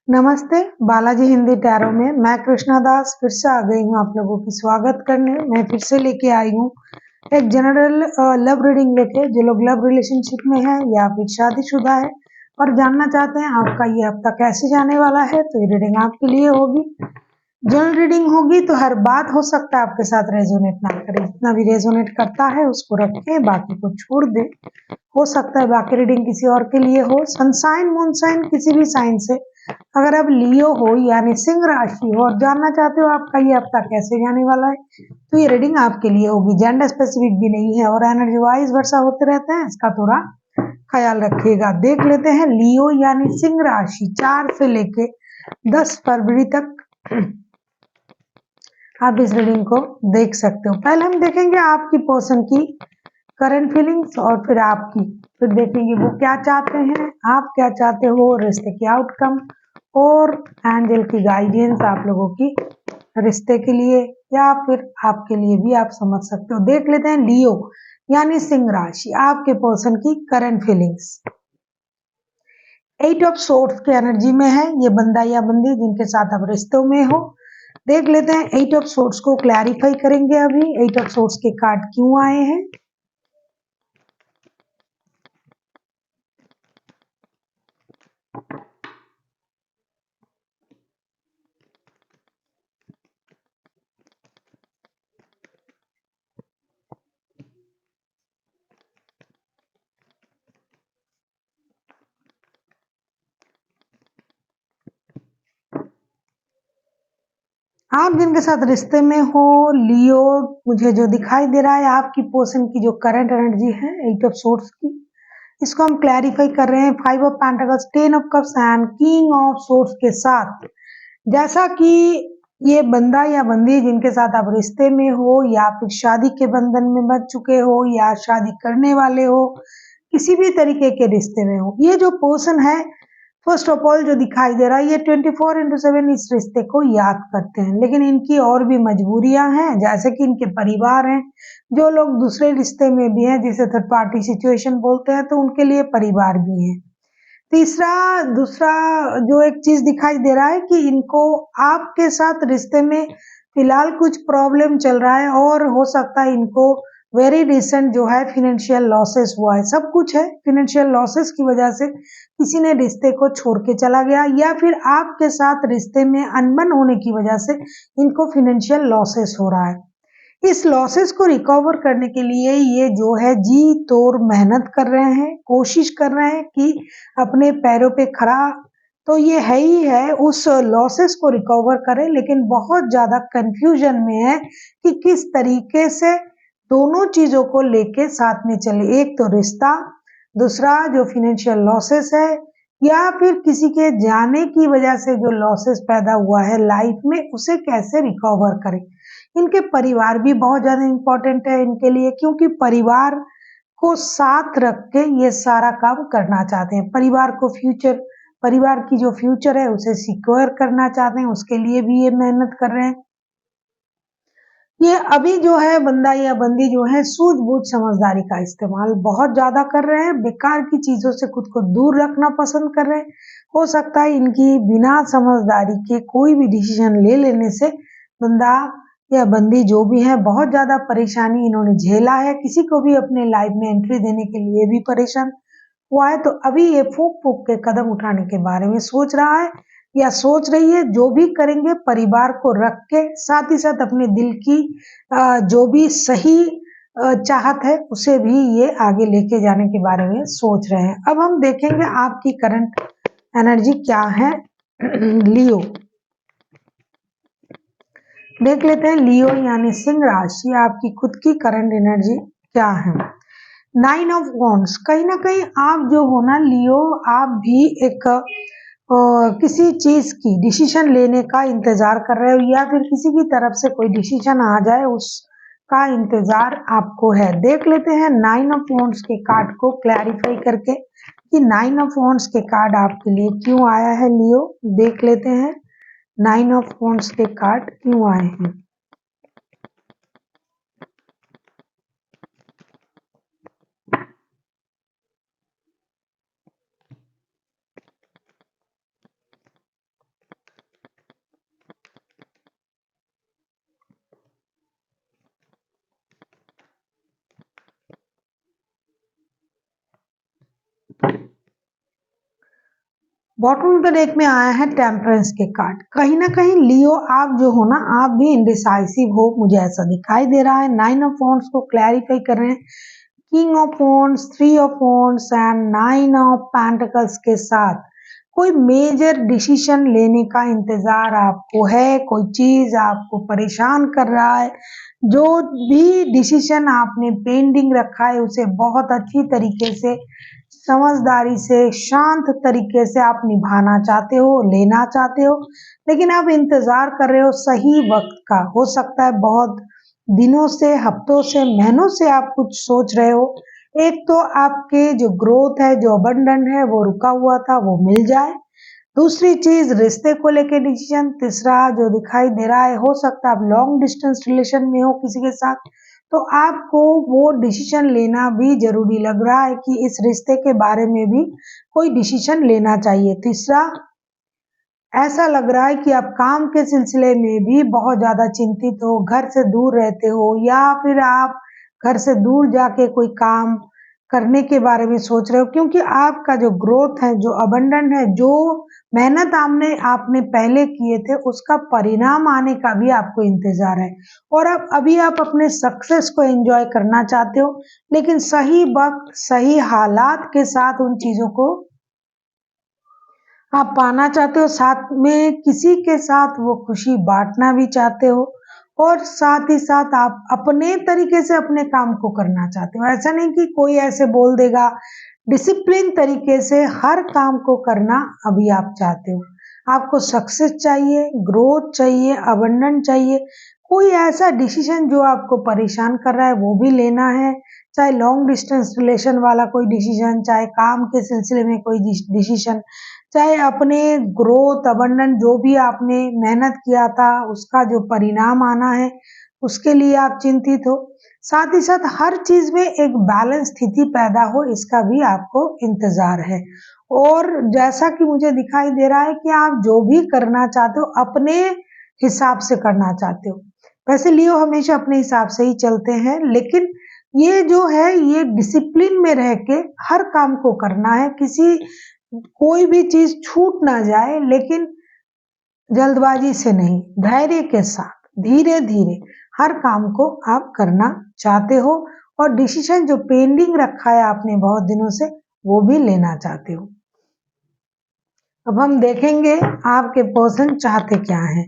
नमस्ते, बालाजी हिंदी टैरो में मैं कृष्णा दास फिर से आ गई हूँ आप लोगों की स्वागत करने। मैं फिर से लेके आई हूँ एक जनरल लव रीडिंग लेके। जो लोग लव रिलेशनशिप में है या फिर शादीशुदा है और जानना चाहते हैं आपका ये हफ्ता कैसे जाने वाला है, तो ये रीडिंग आपके लिए होगी। जनरल रीडिंग होगी तो हर बात हो सकता है आपके साथ रेजोनेट ना करे, जितना भी रेजोनेट करता है उसको रखें, बाकी को छोड़ दे। हो सकता है बाकी रीडिंग किसी और के लिए हो। सनसाइन मूनसाइन किसी भी साइन से अगर आप लियो हो यानी सिंह राशि हो और जानना चाहते हो आपका ये हफ्ता कैसे जाने वाला है, तो ये रीडिंग आपके लिए होगी। जेंडर स्पेसिफिक भी नहीं है और एनर्जी वाइज वर्षा होते रहते हैं, इसका थोड़ा ख्याल रखिएगा। देख लेते हैं लियो यानी सिंह राशि 4 से लेके 10 फरवरी तक आप इस रीडिंग को देख सकते हो। पहले हम देखेंगे आपकी पर्सन की करंट फीलिंग्स और फिर आपकी, फिर देखेंगे वो क्या चाहते हैं, आप क्या चाहते हो, रिश्ते की आउटकम और एंजल की गाइडेंस आप लोगों की रिश्ते के लिए या फिर आपके लिए भी आप समझ सकते हो। देख लेते हैं लियो यानी सिंह राशि आपके पर्सन की करंट फीलिंग्स। 8 ऑफ सोर्ड्स की एनर्जी में है ये बंदा या बंदी जिनके साथ आप रिश्तों में हो। देख लेते हैं 8 ऑफ सोर्ड्स को क्लैरिफाई करेंगे। अभी 8 ऑफ सोर्ड्स के कार्ड क्यों आए हैं, आप जिनके साथ रिश्ते में हो लियो, मुझे जो दिखाई दे रहा है आपकी पर्सन की जो करंट एनर्जी है 8 ऑफ सोर्ड्स की, इसको हम क्लैरिफाई कर रहे हैं 5 of pentacles 10 of cups and king of swords के साथ। जैसा कि ये बंदा या बंदी जिनके साथ आप रिश्ते में हो या फिर शादी के बंधन में बंध चुके हो या शादी करने वाले हो, किसी भी तरीके के रिश्ते में हो, ये जो पर्सन है फर्स्ट ऑफ ऑल जो दिखाई दे रहा है ये 24/7 इस रिश्ते को याद करते हैं, लेकिन इनकी और भी मजबूरियां हैं। जैसे कि इनके परिवार हैं, जो लोग दूसरे रिश्ते में भी हैं जिसे थर्ड पार्टी सिचुएशन बोलते हैं, तो उनके लिए परिवार भी है। तीसरा दूसरा जो एक चीज दिखाई दे रहा है कि इनको आपके साथ रिश्ते में फिलहाल कुछ प्रॉब्लम चल रहा है और हो सकता है इनको वेरी रिसेंट जो है फिनेंशियल लॉसेस हुआ है। सब कुछ है, फिनेंशियल लॉसेस की वजह से किसी ने रिश्ते को छोड़ के चला गया या फिर आपके साथ रिश्ते में अनबन होने की वजह से इनको फिनेंशियल लॉसेस हो रहा है। इस लॉसेस को रिकवर करने के लिए ये जो है जी तोड़ मेहनत कर रहे हैं, कोशिश कर रहे हैं कि अपने पैरों पे खड़ा तो ये है ही है उस लॉसेस को रिकवर करें, लेकिन बहुत ज्यादा कंफ्यूजन में है कि किस तरीके से दोनों चीजों को लेके साथ में चले। एक तो रिश्ता, दूसरा जो फिनेंशियल लॉसेस है या फिर किसी के जाने की वजह से जो लॉसेस पैदा हुआ है लाइफ में, उसे कैसे रिकवर करें। इनके परिवार भी बहुत ज्यादा इम्पोर्टेंट है इनके लिए, क्योंकि परिवार को साथ रख के ये सारा काम करना चाहते हैं। परिवार को फ्यूचर, परिवार की जो फ्यूचर है उसे सिक्योर करना चाहते हैं, उसके लिए भी ये मेहनत कर रहे हैं। ये अभी जो है बंदा या बंदी जो है सूझबूझ समझदारी का इस्तेमाल बहुत ज्यादा कर रहे हैं, बेकार की चीजों से खुद को दूर रखना पसंद कर रहे हैं। हो सकता है इनकी बिना समझदारी के कोई भी डिसीजन ले लेने से बंदा या बंदी जो भी है बहुत ज्यादा परेशानी इन्होंने झेला है। किसी को भी अपने लाइफ में एंट्री देने के लिए भी परेशान हुआ है, तो अभी ये फूक फूक के कदम उठाने के बारे में सोच रहा है या सोच रही है। जो भी करेंगे परिवार को रख के, साथ ही साथ अपने दिल की जो भी सही चाहत है उसे भी ये आगे लेके जाने के बारे में सोच रहे हैं। अब हम देखेंगे आपकी करंट एनर्जी क्या है लियो। देख लेते हैं लियो यानी सिंह राशि आपकी खुद की करंट एनर्जी क्या है। 9 ऑफ वॉन्ड्स, कहीं ना कहीं आप जो हो ना लियो, आप भी एक किसी चीज की डिसीजन लेने का इंतजार कर रहे हो या फिर किसी की तरफ से कोई डिसीजन आ जाए उसका इंतजार आपको है। देख लेते हैं 9 ऑफ वॉन्ड्स के कार्ड को क्लैरिफाई करके कि 9 ऑफ वॉन्ड्स के कार्ड आपके लिए क्यों आया है लियो। देख लेते हैं 9 ऑफ वॉन्ड्स के कार्ड क्यों आए हैं। बॉटम ऑफ द डेक में आया है टेम्परेंस के कार्ड। कहीं ना कहीं लियो आप जो हो ना, आप भी इंडिसाइसिव हो, मुझे ऐसा दिखाई दे रहा है। 9 ऑफ वॉन्ड्स को क्लैरिफाई कर रहे हैं। King of wands, 3 of wands and 9 of pentacles के साथ कोई मेजर डिसीजन लेने का इंतजार आपको है। कोई चीज आपको परेशान कर रहा है। जो भी डिसीजन आपने पेंडिंग रखा है उसे बहुत अच्छी तरीके से, समझदारी से, शांत तरीके से आप निभाना चाहते हो, लेना चाहते हो, लेकिन आप इंतजार कर रहे हो सही वक्त का। हो सकता है बहुत दिनों से, हफ्तों से, महीनों से आप कुछ सोच रहे हो। एक तो आपके जो ग्रोथ है, जो अबंडन है, वो रुका हुआ था, वो मिल जाए। दूसरी चीज रिश्ते को लेके डिसीजन। तीसरा जो दिखाई दे रहा है, हो सकता है आप लॉन्ग डिस्टेंस रिलेशन में हो किसी के साथ, तो आपको वो डिसीजन लेना भी जरूरी लग रहा है कि इस रिश्ते के बारे में भी कोई डिसीजन लेना चाहिए। तीसरा, ऐसा लग रहा है कि आप काम के सिलसिले में भी बहुत ज्यादा चिंतित हो, घर से दूर रहते हो, या फिर आप घर से दूर जाके कोई काम करने के बारे में सोच रहे हो, क्योंकि आपका जो ग्रोथ है, जो अबंडन है, जो मेहनत आपने आपने पहले किए थे, उसका परिणाम आने का भी आपको इंतजार है। और अब अभी आप अपने सक्सेस को एंजॉय करना चाहते हो, लेकिन सही वक्त, सही हालात के साथ उन चीजों को आप पाना चाहते हो। साथ में किसी के साथ वो खुशी बांटना भी चाहते हो, और साथ ही साथ आप अपने तरीके से अपने काम को करना चाहते हो। ऐसा नहीं कि कोई ऐसे बोल देगा। डिसिप्लिन तरीके से हर काम को करना अभी आप चाहते हो। आपको सक्सेस चाहिए, ग्रोथ चाहिए, अबंडन चाहिए। कोई ऐसा डिसीजन जो आपको परेशान कर रहा है वो भी लेना है। चाहे लॉन्ग डिस्टेंस रिलेशन वाला कोई डिसीजन, चाहे काम के सिलसिले में कोई डिसीजन, चाहे अपने ग्रोथ, अबंडन, जो भी आपने मेहनत किया था उसका जो परिणाम आना है उसके लिए आप चिंतित हो। साथ ही साथ हर चीज में एक बैलेंस स्थिति पैदा हो, इसका भी आपको इंतजार है। और जैसा कि मुझे दिखाई दे रहा है कि आप जो भी करना चाहते हो अपने हिसाब से करना चाहते हो। वैसे लियो हमेशा अपने हिसाब से ही चलते हैं, लेकिन ये जो है, ये डिसिप्लिन में रह के हर काम को करना है। किसी कोई भी चीज छूट ना जाए, लेकिन जल्दबाजी से नहीं, धैर्य के साथ, धीरे धीरे हर काम को आप करना चाहते हो। और डिसीजन जो पेंडिंग रखा है आपने बहुत दिनों से, वो भी लेना चाहते हो। अब हम देखेंगे आपके पर्सन चाहते क्या हैं।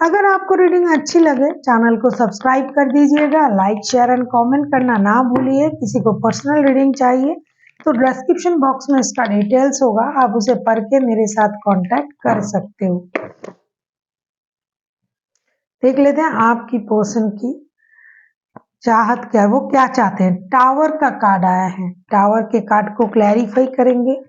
अगर आपको रीडिंग अच्छी लगे, चैनल को सब्सक्राइब कर दीजिएगा, लाइक, शेयर एंड कमेंट करना ना भूलिए। किसी को पर्सनल रीडिंग चाहिए तो डिस्क्रिप्शन बॉक्स में इसका डिटेल्स होगा, आप उसे पढ़ के मेरे साथ कांटेक्ट कर सकते हो। देख लेते हैं आपकी पर्सन की चाहत क्या है, वो क्या चाहते हैं। टावर का कार्ड आया है, टावर के कार्ड को क्लैरिफाई करेंगे।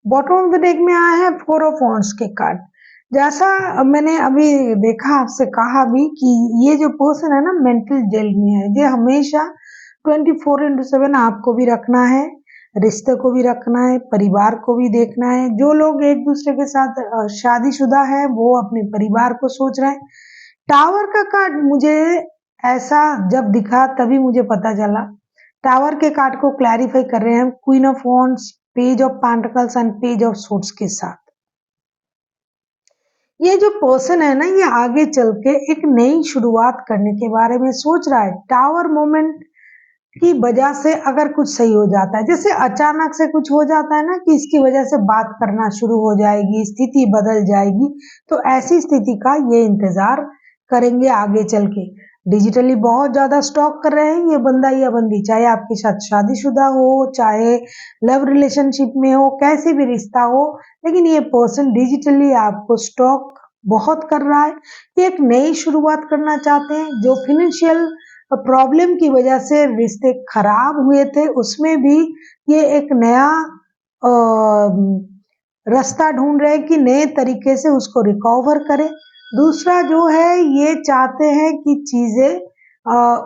बॉटम ऑफ द डेक में आया है 4 ऑफ वॉन्ड्स के कार्ड। जैसा मैंने अभी देखा, आपसे कहा भी कि ये जो पर्सन है ना, मेंटल जेल में है। ये हमेशा 24/7 आपको भी रखना है, रिश्ते को भी रखना है, परिवार को भी देखना है। जो लोग एक दूसरे के साथ शादीशुदा है, वो अपने परिवार को सोच रहे हैं। टावर का कार्ड मुझे ऐसा जब दिखा तभी मुझे पता चला। टावर के कार्ड को क्लैरिफाई कर रहे हैं queen of wands, page of pentacles and page of swords के साथ। ये जो पर्सन है ना, ये आगे चल के एक नई शुरुआत करने के बारे में सोच रहा है। टावर मोमेंट की वजह से अगर कुछ सही हो जाता है, जैसे अचानक से कुछ हो जाता है ना कि इसकी वजह से बात करना शुरू हो जाएगी, स्थिति बदल जाएगी, तो ऐसी स्थिति का ये इंतजार करेंगे आगे चल के। डिजिटली बहुत ज्यादा स्टॉक कर रहे हैं ये बंदा या बंदी, चाहे आपके साथ शादीशुदा हो, चाहे लव रिलेशनशिप में हो, कैसे भी रिश्ता हो, लेकिन ये पर्सन डिजिटली आपको स्टॉक बहुत कर रहा है। ये एक नई शुरुआत करना चाहते हैं। जो फिनेंशियल प्रॉब्लम की वजह से रिश्ते खराब हुए थे, उसमें भी ये एक नया रास्ता ढूंढ रहे हैं कि नए तरीके से उसको रिकवर करें। दूसरा जो है ये चाहते हैं कि चीजें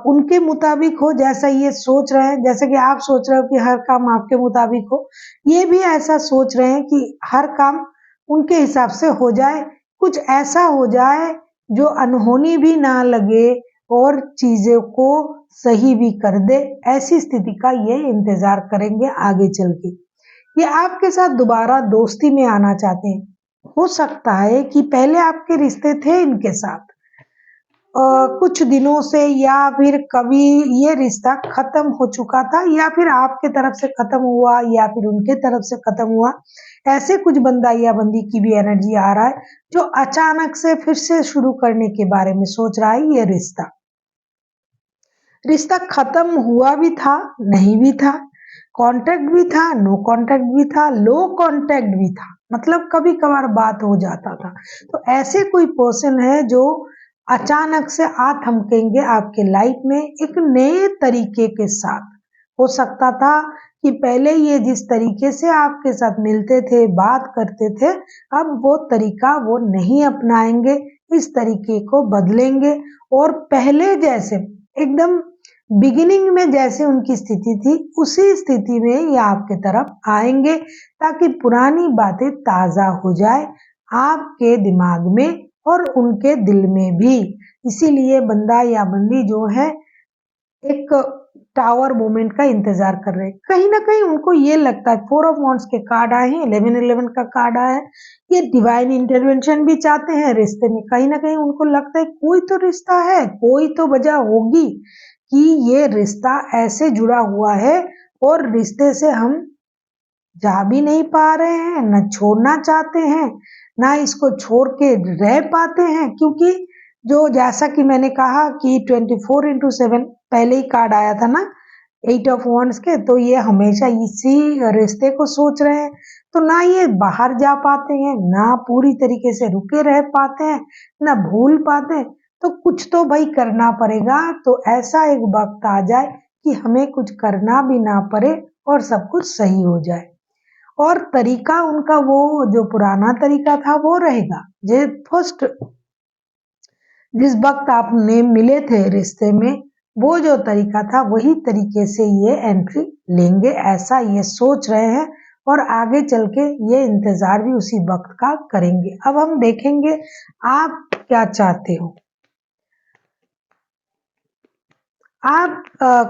उनके मुताबिक हो, जैसा ये सोच रहे हैं, जैसे कि आप सोच रहे हो कि हर काम आपके मुताबिक हो, ये भी ऐसा सोच रहे हैं कि हर काम उनके हिसाब से हो जाए, कुछ ऐसा हो जाए जो अनहोनी भी ना लगे और चीजों को सही भी कर दे। ऐसी स्थिति का ये इंतजार करेंगे आगे चल के। ये आपके साथ दोबारा दोस्ती में आना चाहते हैं। हो सकता है कि पहले आपके रिश्ते थे इनके साथ कुछ दिनों से, या फिर कभी ये रिश्ता खत्म हो चुका था, या फिर आपके तरफ से खत्म हुआ, या फिर उनके तरफ से खत्म हुआ। ऐसे कुछ बंदा या बंदी की भी एनर्जी आ रहा है जो अचानक से फिर से शुरू करने के बारे में सोच रहा है। ये रिश्ता रिश्ता खत्म हुआ भी था, नहीं भी था, कांटेक्ट भी था, नो कांटेक्ट भी था, लो कांटेक्ट भी था, मतलब कभी कभार बात हो जाता था। तो ऐसे कोई पर्सन है जो अचानक से आ थमकेंगे आपके लाइफ में एक नए तरीके के साथ। हो सकता था कि पहले ये जिस तरीके से आपके साथ मिलते थे, बात करते थे, अब वो तरीका वो नहीं अपनाएंगे, इस तरीके को बदलेंगे और पहले जैसे एकदम बिगिनिंग में जैसे उनकी स्थिति थी उसी स्थिति में ये आपके तरफ आएंगे, ताकि पुरानी बातें ताजा हो जाए आपके दिमाग में और उनके दिल में भी। इसीलिए बंदा या बंदी जो है एक टावर मोमेंट का इंतजार कर रहे हैं। कहीं ना कहीं उनको ये लगता है, 4 ऑफ वांड्स के कार्ड आए हैं, 11-11 का कार्ड आया है, ये डिवाइन इंटरवेंशन भी चाहते हैं रिश्ते में। कहीं ना कहीं उनको लगता है कोई तो रिश्ता है, कोई तो वजह होगी कि ये रिश्ता ऐसे जुड़ा हुआ है और रिश्ते से हम जा भी नहीं पा रहे हैं, न छोड़ना चाहते हैं, ना इसको छोड़ के रह पाते हैं। क्योंकि जो जैसा कि मैंने कहा कि 24/7 पहले ही कार्ड आया था ना 8 ऑफ वांड्स के, तो ये हमेशा इसी रिश्ते को सोच रहे हैं। तो ना ये बाहर जा पाते हैं, ना पूरी तरीके से रुके रह पाते हैं, ना भूल पाते हैं। तो कुछ तो भाई करना पड़ेगा। तो ऐसा एक वक्त आ जाए कि हमें कुछ करना भी ना पड़े और सब कुछ सही हो जाए। और तरीका उनका वो जो पुराना तरीका था वो रहेगा। जे फर्स्ट जिस वक्त आपने मिले थे रिश्ते में, वो जो तरीका था वही तरीके से ये एंट्री लेंगे, ऐसा ये सोच रहे हैं। और आगे चल के ये इंतजार भी उसी वक्त का करेंगे। अब हम देखेंगे आप क्या चाहते हो। आप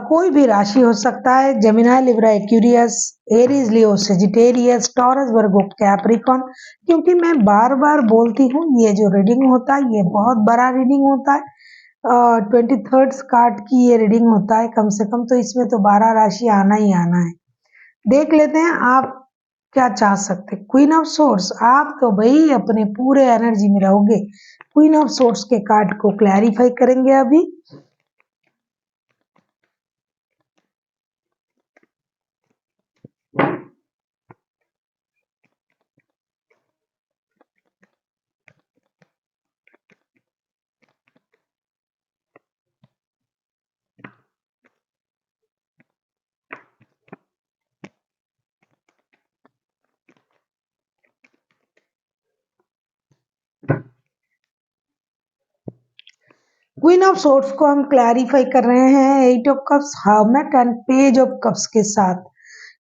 कोई भी राशि हो सकता है, जेमिनी, लिब्रा, एक्वेरियस, एरीज, लियो, सेजिटेरियस, टॉरस, वर्गो, कैप्रिकॉर्न। क्योंकि मैं बार बार बोलती हूँ ये जो रीडिंग होता है ये बहुत बड़ा रीडिंग होता है। 23 कार्ड की ये रीडिंग होता है कम से कम, तो इसमें तो 12 राशि आना ही आना है। देख लेते हैं आप क्या चाह सकते। क्वीन ऑफ सोर्स, आप तो भाई अपने पूरे एनर्जी में रहोगे। क्वीन ऑफ सोर्स के कार्ड को क्लैरिफाई करेंगे अभी। क्वीन ऑफ सोर्ड्स को हम क्लैरिफाई कर रहे हैं 8 of cups, hermit and page of cups के साथ।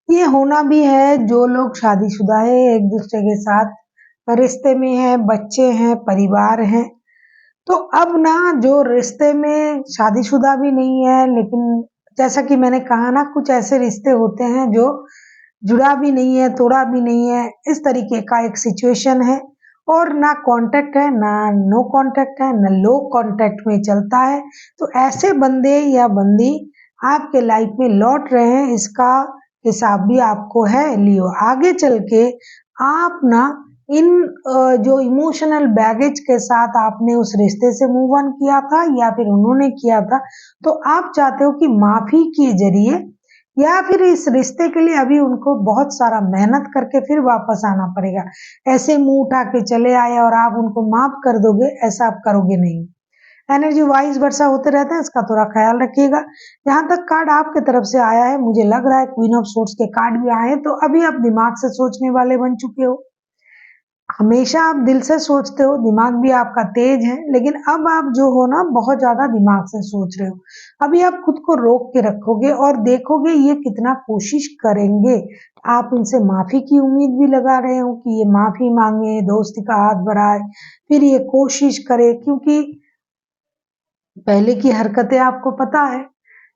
ये होना भी है जो लोग शादीशुदा है, एक दूसरे के साथ रिश्ते में है, बच्चे हैं, परिवार हैं। तो अब ना जो रिश्ते में शादीशुदा भी नहीं है, लेकिन जैसा कि मैंने कहा ना कुछ ऐसे रिश्ते होते हैं जो जुड़ा भी नहीं है, तोड़ा भी नहीं है, इस तरीके का एक सिचुएशन है। और ना कांटेक्ट है, ना नो कांटेक्ट है, ना लो कांटेक्ट में चलता है। तो ऐसे बंदे या बंदी आपके लाइफ में लौट रहे हैं, इसका हिसाब भी आपको है लियो। आगे चल के आप ना इन जो इमोशनल बैगेज के साथ आपने उस रिश्ते से मूव ऑन किया था या फिर उन्होंने किया था, तो आप चाहते हो कि माफी के जरिए या फिर इस रिश्ते के लिए अभी उनको बहुत सारा मेहनत करके फिर वापस आना पड़ेगा। ऐसे मुंह उठा के चले आए और आप उनको माफ कर दोगे, ऐसा आप करोगे नहीं। एनर्जी वाइज वर्षा होते रहते हैं, इसका थोड़ा ख्याल रखिएगा। जहां तक कार्ड आपके तरफ से आया है, मुझे लग रहा है क्वीन ऑफ सोर्ड्स के कार्ड भी आए हैं, तो अभी आप दिमाग से सोचने वाले बन चुके हो। हमेशा आप दिल से सोचते हो, दिमाग भी आपका तेज है, लेकिन अब आप जो हो ना बहुत ज्यादा दिमाग से सोच रहे हो। अभी आप खुद को रोक के रखोगे और देखोगे ये कितना कोशिश करेंगे। आप इनसे माफी की उम्मीद भी लगा रहे हो कि ये माफी मांगे, दोस्ती का हाथ बढ़ाए, फिर ये कोशिश करे, क्योंकि पहले की हरकतें आपको पता है।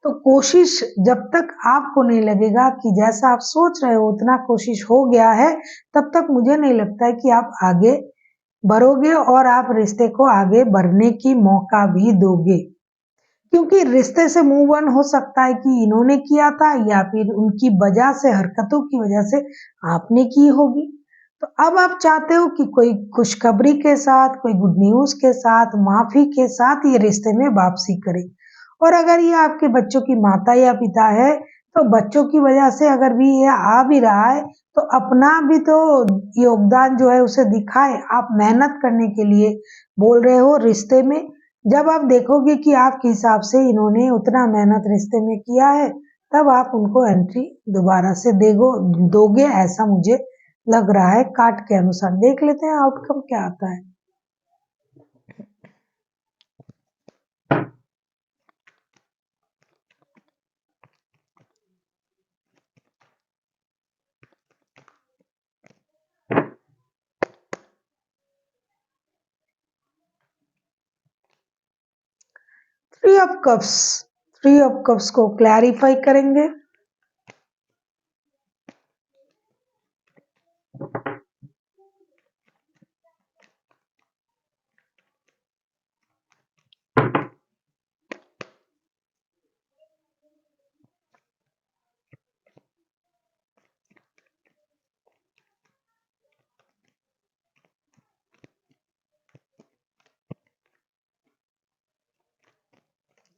तो कोशिश जब तक आपको नहीं लगेगा कि जैसा आप सोच रहे हो उतना कोशिश हो गया है, तब तक मुझे नहीं लगता है कि आप आगे बढ़ोगे और आप रिश्ते को आगे बढ़ने की मौका भी दोगे। क्योंकि रिश्ते से मूव ऑन हो सकता है कि इन्होंने किया था या फिर उनकी वजह से, हरकतों की वजह से आपने की होगी। तो अब आप चाहते हो कि कोई खुशखबरी के साथ, कोई गुड न्यूज के साथ, माफी के साथ ये रिश्ते में वापसी करे। और अगर ये आपके बच्चों की माता या पिता है, तो बच्चों की वजह से अगर भी ये आ भी रहा है, तो अपना भी तो योगदान जो है उसे दिखाए। आप मेहनत करने के लिए बोल रहे हो रिश्ते में। जब आप देखोगे कि आपके हिसाब से इन्होंने उतना मेहनत रिश्ते में किया है, तब आप उनको एंट्री दोबारा से दोगे, ऐसा मुझे लग रहा है। कार्ड के अनुसार देख लेते हैं आउटकम क्या आता है। 3 ऑफ कप्स, 3 ऑफ कप्स को क्लैरिफाई करेंगे।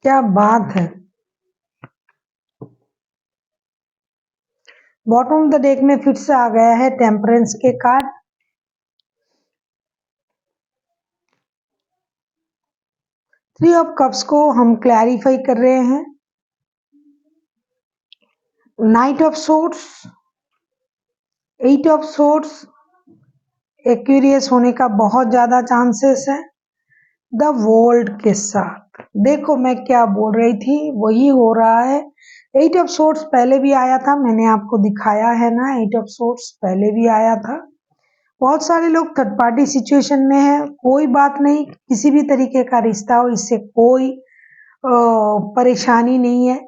क्या बात है। बॉटम ऑफ द डेक में फिर से आ गया है टेम्परेंस के कार्ड। 3 ऑफ कप्स को हम क्लैरिफाई कर रहे हैं। Night of swords, 8 of swords Aquarius होने का बहुत ज्यादा चांसेस है द वर्ल्ड के साथ। देखो मैं क्या बोल रही थी, वही हो रहा है। 8 ऑफ सोर्ड्स पहले भी आया था, मैंने आपको दिखाया है ना। 8 ऑफ सोर्ड्स पहले भी आया था। बहुत सारे लोग थर्ड पार्टी सिचुएशन में है, कोई बात नहीं, किसी भी तरीके का रिश्ता हो, इससे कोई परेशानी नहीं है।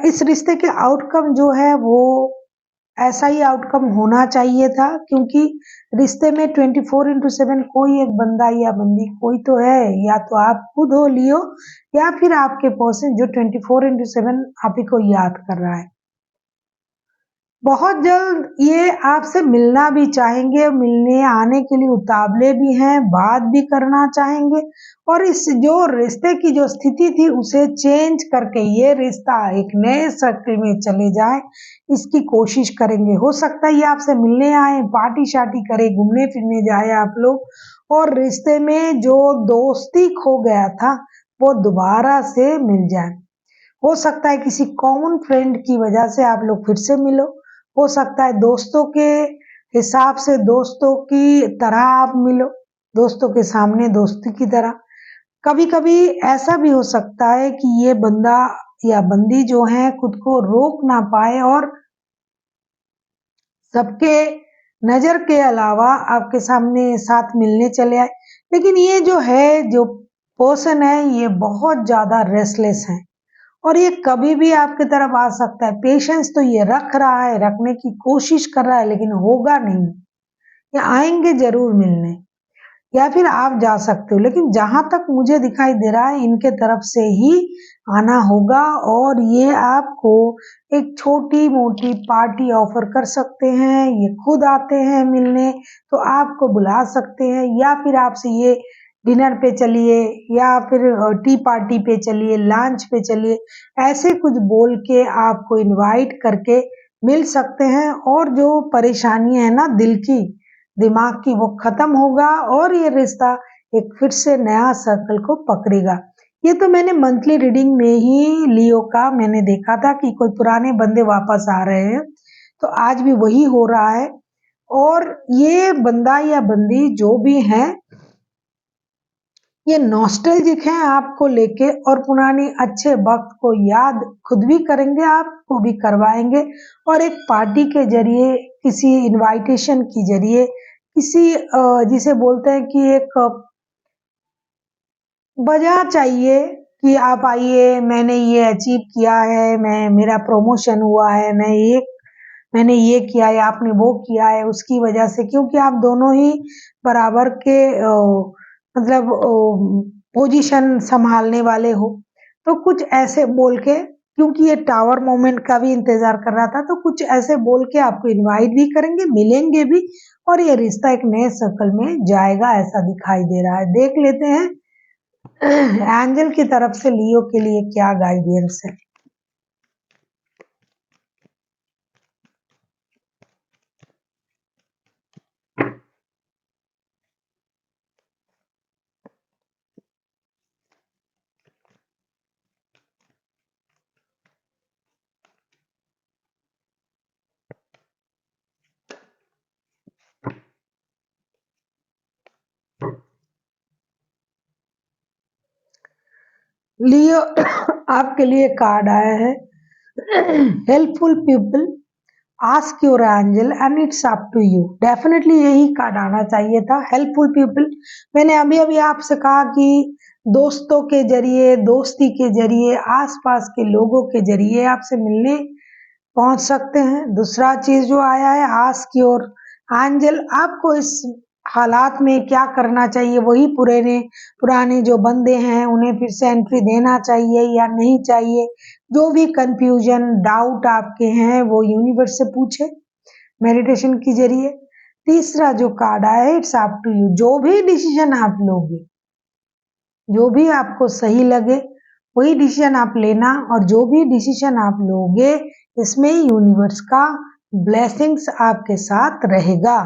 इस रिश्ते के आउटकम जो है वो ऐसा ही आउटकम होना चाहिए था, क्योंकि रिश्ते में 24/7 कोई एक बंदा या बंदी कोई तो है। या तो आप खुद हो लियो, या फिर आपके पर्सन जो 24/7 आप ही को याद कर रहा है। बहुत जल्द ये आपसे मिलना भी चाहेंगे, मिलने आने के लिए उतावले भी हैं, बात भी करना चाहेंगे, और इस जो रिश्ते की जो स्थिति थी उसे चेंज करके ये रिश्ता एक नए सर्कल में चले जाए, इसकी कोशिश करेंगे। हो सकता है ये आपसे मिलने आए, पार्टी शार्टी करे, घूमने फिरने जाए आप लोग, और रिश्ते में जो दोस्ती खो गया था वो दोबारा से मिल जाए। हो सकता है किसी कॉमन फ्रेंड की वजह से आप लोग फिर से मिलो। हो सकता है दोस्तों के हिसाब से, दोस्तों की तरह आप मिलो, दोस्तों के सामने दोस्ती की तरह। कभी कभी ऐसा भी हो सकता है कि ये बंदा या बंदी जो है खुद को रोक ना पाए और सबके नजर के अलावा आपके सामने साथ मिलने चले आए। लेकिन ये जो है, जो पर्सन है, ये बहुत ज्यादा रेस्टलेस है और ये कभी भी आपकी तरफ आ सकता है। पेशेंस तो ये रख रहा है, रखने की कोशिश कर रहा है, लेकिन होगा नहीं। ये आएंगे जरूर मिलने, या फिर आप जा सकते हो, लेकिन जहां तक मुझे दिखाई दे रहा है इनके तरफ से ही आना होगा। और ये आपको एक छोटी मोटी पार्टी ऑफर कर सकते हैं, ये खुद आते हैं मिलने तो आपको बुला सकते हैं, या फिर आपसे ये डिनर पे चलिए, या फिर टी पार्टी पे चलिए, लंच पे चलिए, ऐसे कुछ बोल के आपको इनवाइट करके मिल सकते हैं। और जो परेशानियां है ना दिल की, दिमाग की, वो खत्म होगा और ये रिश्ता एक फिर से नया सर्कल को पकड़ेगा। ये तो मैंने मंथली रीडिंग में ही लियो का मैंने देखा था कि कोई पुराने बंदे वापस आ रहे हैं, तो आज भी वही हो रहा है। और ये बंदा या बंदी जो भी हैं, ये नॉस्टैल्जिक हैं आपको लेके और पुरानी अच्छे वक्त को याद खुद भी करेंगे, आपको भी करवाएंगे। और एक पार्टी के जरिए, किसी इनविटेशन के जरिए, किसी जिसे बोलते हैं कि एक वजह चाहिए कि आप आइए, मैंने ये अचीव किया है, मेरा प्रमोशन हुआ है, मैंने ये किया है, आपने वो किया है, उसकी वजह से, क्योंकि आप दोनों ही बराबर के मतलब पोजीशन संभालने वाले हो। तो कुछ ऐसे बोल के, क्योंकि ये टावर मोमेंट का भी इंतजार कर रहा था, तो कुछ ऐसे बोल के आपको इनवाइट भी करेंगे, मिलेंगे भी, और ये रिश्ता एक नए सर्कल में जाएगा, ऐसा दिखाई दे रहा है। देख लेते हैं एंजल की तरफ से लियो के लिए क्या गाइडेंस है। लियो आपके लिए कार्ड आया है helpful people ask your angel and it's up to you. Definitely यही कार्ड आना चाहिए था, हेल्पफुल पीपल। मैंने अभी अभी आपसे कहा कि दोस्तों के जरिए, दोस्ती के जरिए, आसपास के लोगों के जरिए आपसे मिलने पहुंच सकते हैं। दूसरा चीज जो आया है, आस्क योर एंजल, आपको इस हालात में क्या करना चाहिए, वही पुराने जो बंदे हैं उन्हें फिर से एंट्री देना चाहिए या नहीं चाहिए। जो भी कंफ्यूजन, डाउट आपके हैं वो यूनिवर्स से पूछे मेडिटेशन के जरिए। तीसरा जो कार्ड आया है, इट्स अप टू यू, जो भी डिसीजन आप लोगे, जो भी आपको सही लगे वही डिसीजन आप लेना, और जो भी डिसीजन आप लोगे इसमें यूनिवर्स का ब्लेसिंग्स आपके साथ रहेगा।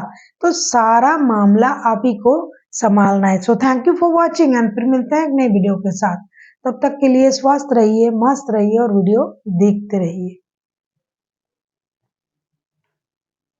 तो सारा मामला आप ही को संभालना है। So thank you for watching, and फिर मिलते हैं एक नए वीडियो के साथ। तब तक के लिए स्वस्थ रहिए, मस्त रहिए और वीडियो देखते रहिए।